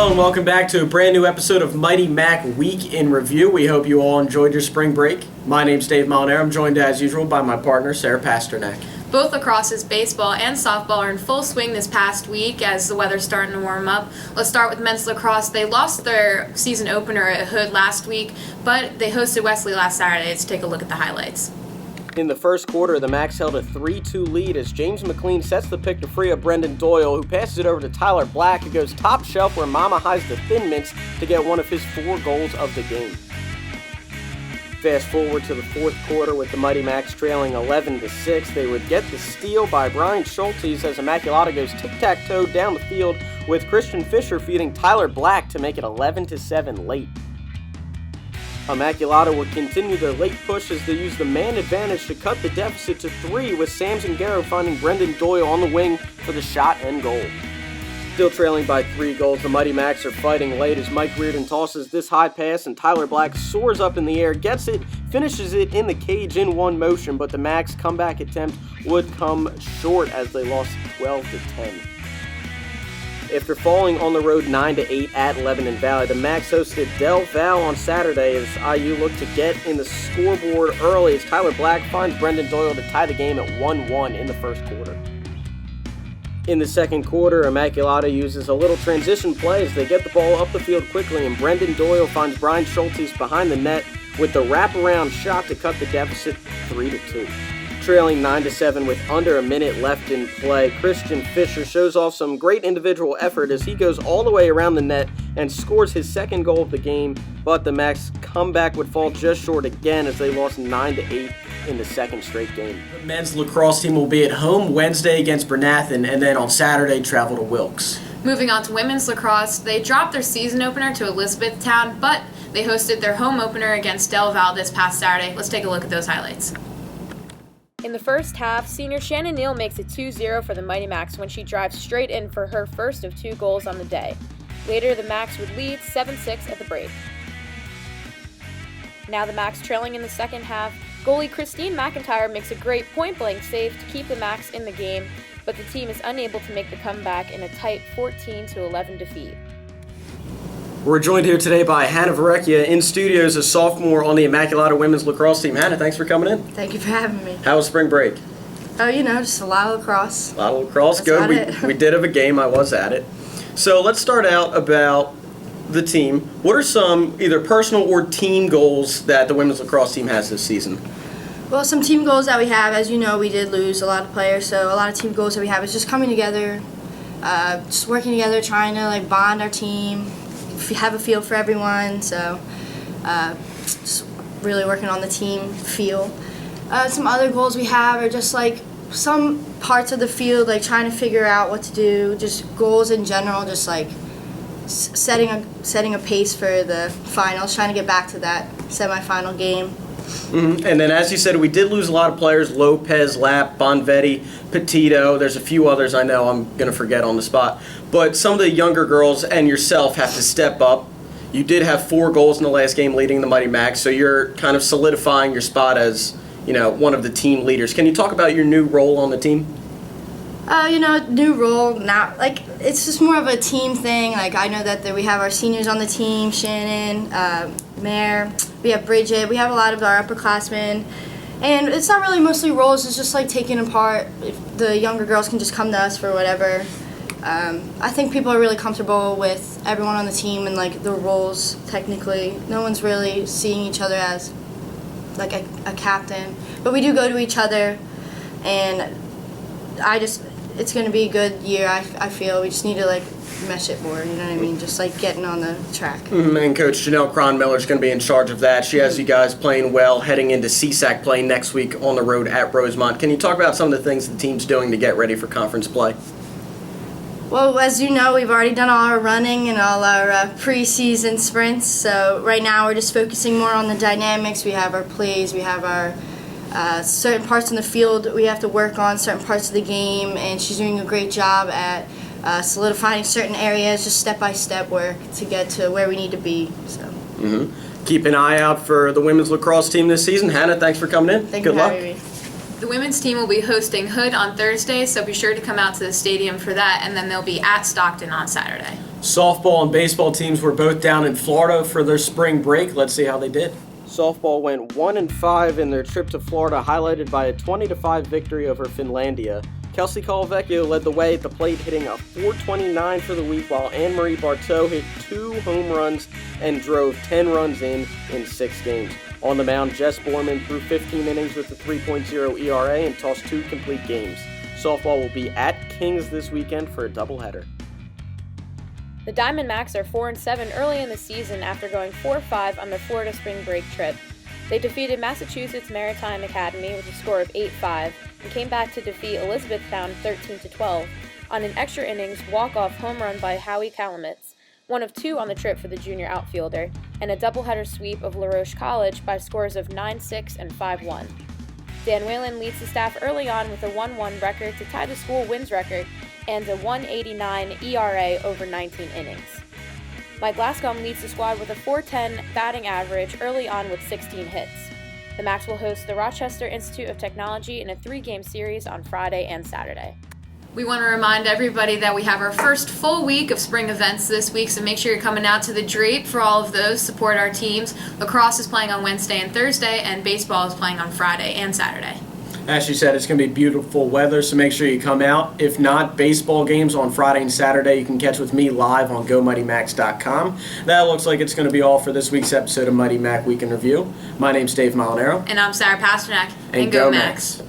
Hello and welcome back to a brand new episode of Mighty Mac Week in Review. We hope you all enjoyed your spring break. My name's Dave Molinaro. I'm joined as usual by my partner, Sarah Pasternak. Both lacrosse's baseball and softball are in full swing this past week as the weather's starting to warm up. Let's start with men's lacrosse. They lost their season opener at Hood last week, but they hosted Wesley last Saturday. Let's take a look at the highlights. In the first quarter, the Macs held a 3-2 lead as James McLean sets the pick to free up Brendan Doyle, who passes it over to Tyler Black, who goes top shelf where Mama hides the Thin Mints to get one of his 4 goals of the game. Fast forward to the fourth quarter with the Mighty Macs trailing 11-6. They would get the steal by Brian Schultes as Immaculata goes tic-tac-toe down the field with Christian Fisher feeding Tyler Black to make it 11-7 late. Immaculata would continue their late push as they used the man advantage to cut the deficit to 3, with Sam Zingaro finding Brendan Doyle on the wing for the shot and goal. Still trailing by 3 goals, the Mighty Macs are fighting late as Mike Reardon tosses this high pass and Tyler Black soars up in the air, gets it, finishes it in the cage in one motion, but the Macs' comeback attempt would come short as they lost 12-10. After falling on the road 9-8 at Lebanon Valley, the Macs hosted Del Val on Saturday as IU looked to get in the scoreboard early as Tyler Black finds Brendan Doyle to tie the game at 1-1 in the first quarter. In the second quarter, Immaculata uses a little transition play as they get the ball up the field quickly, and Brendan Doyle finds Brian Schultes behind the net with the wraparound shot to cut the deficit 3-2. Trailing 9-7 with under a minute left in play, Christian Fisher shows off some great individual effort as he goes all the way around the net and scores his second goal of the game, but the Macs' comeback would fall just short again as they lost 9-8 in the second straight game. The men's lacrosse team will be at home Wednesday against Bernathen and then on Saturday travel to Wilkes. Moving on to women's lacrosse, they dropped their season opener to Elizabethtown, but they hosted their home opener against Del Val this past Saturday. Let's take a look at those highlights. In the first half, senior Shannon Neal makes it 2-0 for the Mighty Macs when she drives straight in for her first of 2 goals on the day. Later, the Macs would lead 7-6 at the break. Now the Macs trailing in the second half, goalie Christine McIntyre makes a great point-blank save to keep the Macs in the game, but the team is unable to make the comeback in a tight 14-11 defeat. We're joined here today by Hannah Varecchia in studio as a sophomore on the Immaculata women's lacrosse team. Hannah, thanks for coming in. Thank you for having me. How was spring break? Oh, just a lot of lacrosse. A lot of lacrosse. That's Good. We did have a game. I was at it. So let's start out about the team. What are some either personal or team goals that the women's lacrosse team has this season? Well, some team goals that we have, as you know, we did lose a lot of players, so a lot of team goals that we have is just coming together, just working together, trying to bond our team, have a feel for everyone, so just really working on the team feel. Some other goals we have are just some parts of the field, trying to figure out what to do, just goals in general, just setting a pace for the finals, trying to get back to that semifinal game. Mm-hmm. And then, as you said, we did lose a lot of players: Lopez, Lapp, Bonvetti, Petito. There's a few others I know I'm going to forget on the spot. But some of the younger girls and yourself have to step up. You did have 4 goals in the last game leading the Mighty Macs, so you're kind of solidifying your spot as, one of the team leaders. Can you talk about your new role on the team? New role, now, it's just more of a team thing. I know that we have our seniors on the team, Shannon, Mare, we have Bridget, we have a lot of our upperclassmen. And it's not really mostly roles, it's just taking apart. If the younger girls can just come to us for whatever. I think people are really comfortable with everyone on the team and the roles technically. No one's really seeing each other as a captain. But we do go to each other, and it's going to be a good year, I feel. We just need to mesh it more, you know what I mean? Just getting on the track. Mm-hmm. And Coach Janelle Cronmiller is going to be in charge of that. She has you guys playing well, heading into CSAC play next week on the road at Rosemont. Can you talk about some of the things the team's doing to get ready for conference play? Well, as you know, we've already done all our running and all our preseason sprints. So right now we're just focusing more on the dynamics. We have our plays, we have our certain parts in the field we have to work on, certain parts of the game, and she's doing a great job at solidifying certain areas, just step-by-step work to get to where we need to be. So. Mm-hmm. Keep an eye out for the women's lacrosse team this season. Hannah, thanks for coming in. Thank you Good luck. for having me. The women's team will be hosting Hood on Thursday, so be sure to come out to the stadium for that, and then they'll be at Stockton on Saturday. Softball and baseball teams were both down in Florida for their spring break. Let's see how they did. Softball went 1-5 in their trip to Florida, highlighted by a 20-5 victory over Finlandia. Kelsey Colavecchio led the way at the plate, hitting a .429 for the week, while Anne-Marie Barteau hit 2 home runs and drove 10 runs in 6 games. On the mound, Jess Borman threw 15 innings with a 3.0 ERA and tossed 2 complete games. Softball will be at Kings this weekend for a doubleheader. The Diamondbacks are 4-7 early in the season after going 4-5 on their Florida spring break trip. They defeated Massachusetts Maritime Academy with a score of 8-5 and came back to defeat Elizabethtown 13-12 on an extra innings walk-off home run by Howie Calamitz, one of 2 on the trip for the junior outfielder, and a doubleheader sweep of LaRoche College by scores of 9-6 and 5-1. Dan Whalen leads the staff early on with a 1-1 record to tie the school wins record and a 1.89 ERA over 19 innings. Mike Lascombe leads the squad with a .410 batting average early on with 16 hits. The Macs will host the Rochester Institute of Technology in a 3-game series on Friday and Saturday. We want to remind everybody that we have our first full week of spring events this week, so make sure you're coming out to the Drape for all of those. Support our teams. Lacrosse is playing on Wednesday and Thursday, and baseball is playing on Friday and Saturday. As you said, it's going to be beautiful weather, so make sure you come out. If not, baseball games on Friday and Saturday you can catch with me live on GoMightyMacs.com. That looks like it's going to be all for this week's episode of Mighty Mac Week in Review. My name's Dave Molinaro. And I'm Sarah Pasternak. And Go Macs.